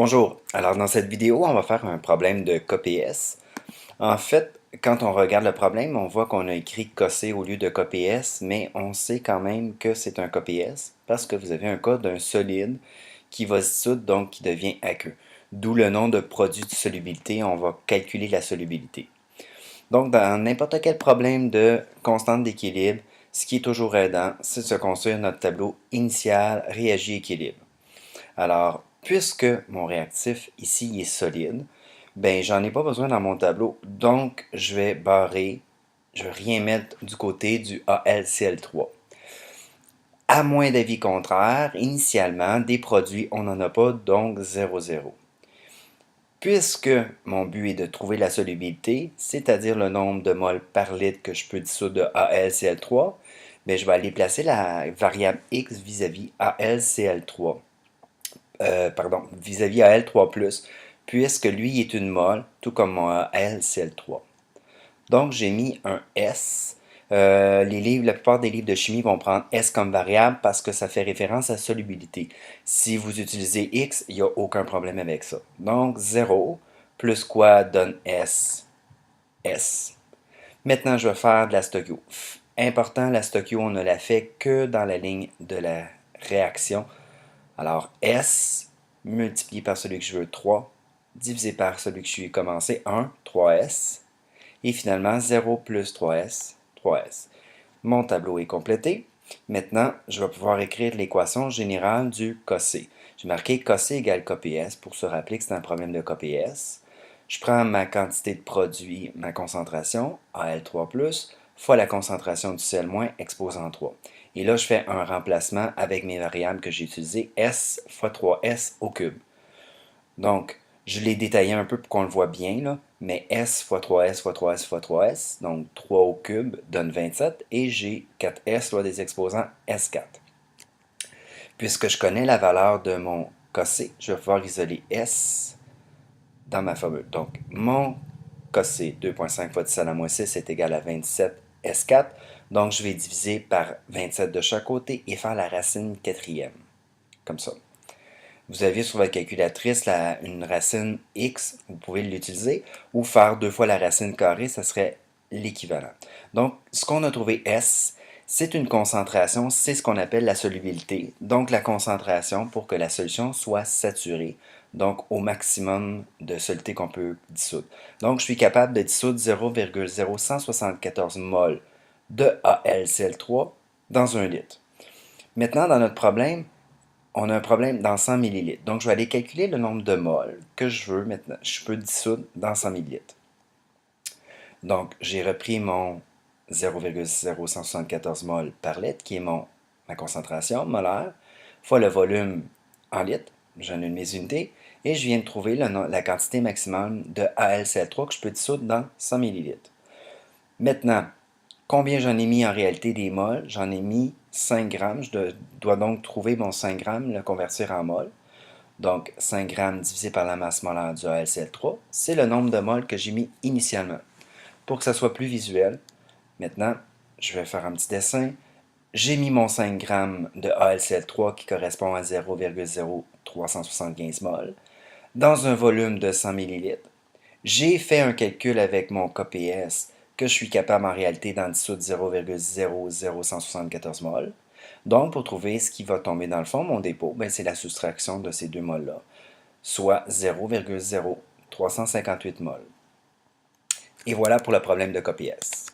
Bonjour, alors dans cette vidéo, on va faire un problème de KPS. En fait, quand on regarde le problème, on voit qu'on a écrit KC au lieu de KPS, mais on sait quand même que c'est un KPS parce que vous avez un cas d'un solide qui va se dissoudre, donc qui devient aqueux. D'où le nom de produit de solubilité, on va calculer la solubilité. Donc dans n'importe quel problème de constante d'équilibre, ce qui est toujours aidant, c'est de se construire notre tableau initial réagit-équilibre. Alors, puisque mon réactif ici est solide, ben j'en ai pas besoin dans mon tableau, donc je vais barrer, je vais rien mettre du côté du AlCl3. À moins d'avis contraire, initialement, des produits, on n'en a pas, donc 0, 0. Puisque mon but est de trouver la solubilité, c'est-à-dire le nombre de moles par litre que je peux dissoudre de AlCl3, ben je vais aller placer la variable x vis-à-vis AlCl3. Vis-à-vis Al3+, puisque lui est une mole, tout comme mon AlCl3. Donc, j'ai mis un S. La plupart des livres de chimie vont prendre S comme variable parce que ça fait référence à solubilité. Si vous utilisez X, il n'y a aucun problème avec ça. Donc, 0 plus quoi donne S? S. Maintenant, je vais faire de la stochio. Important, la stochio, on ne la fait que dans la ligne de la réaction. Alors, S multiplié par celui que je veux, 3, divisé par celui que je suis commencé, 1, 3S. Et finalement, 0 plus 3S, 3S. Mon tableau est complété. Maintenant, je vais pouvoir écrire l'équation générale du KC. J'ai marqué KC égale KPS pour se rappeler que c'est un problème de KPS. Je prends ma quantité de produit, ma concentration, Al3+, fois la concentration du sel- exposant 3. Et là, je fais un remplacement avec mes variables que j'ai utilisées, S fois 3S au cube. Donc, je l'ai détaillé un peu pour qu'on le voit bien, là, mais S fois 3S fois 3S fois 3S, donc 3 au cube donne 27, et j'ai 4S loi des exposants S4. Puisque je connais la valeur de mon KC, je vais pouvoir isoler S dans ma formule. Donc, mon KC 2,5 fois 10 à la moins 6 est égal à 27 S4. Donc, je vais diviser par 27 de chaque côté et faire la racine quatrième. Comme ça. Vous avez sur votre calculatrice une racine x, vous pouvez l'utiliser, ou faire 2 fois la racine carrée, ça serait l'équivalent. Donc, ce qu'on a trouvé S, c'est une concentration, c'est ce qu'on appelle la solubilité. Donc, la concentration pour que la solution soit saturée, donc au maximum de soluté qu'on peut dissoudre. Donc, je suis capable de dissoudre 0,0174 mol de AlCl3 dans 1 litre. Maintenant, dans notre problème, on a un problème dans 100 ml. Donc, je vais aller calculer le nombre de moles que je veux maintenant. Je peux dissoudre dans 100 ml. Donc, j'ai repris mon 0,0174 mol par litre, qui est ma concentration molaire, fois le volume en litres. J'en ai mes unités. Et je viens de trouver la quantité maximum de AlCl3 que je peux dissoudre dans 100 ml. Maintenant, combien j'en ai mis en réalité des moles? J'en ai mis 5 grammes. Je dois donc trouver mon 5 grammes, le convertir en moles. Donc, 5 grammes divisé par la masse molaire du AlCl3, c'est le nombre de moles que j'ai mis initialement. Pour que ça soit plus visuel, maintenant, je vais faire un petit dessin. J'ai mis mon 5 grammes de AlCl3 qui correspond à 0,0375 mol dans un volume de 100 ml. J'ai fait un calcul avec mon KPS que je suis capable en réalité d'en dissoudre 0,00174 mol. Donc, pour trouver ce qui va tomber dans le fond, mon dépôt, ben, c'est la soustraction de ces deux mols-là, soit 0,0358 mol. Et voilà pour le problème de KPS.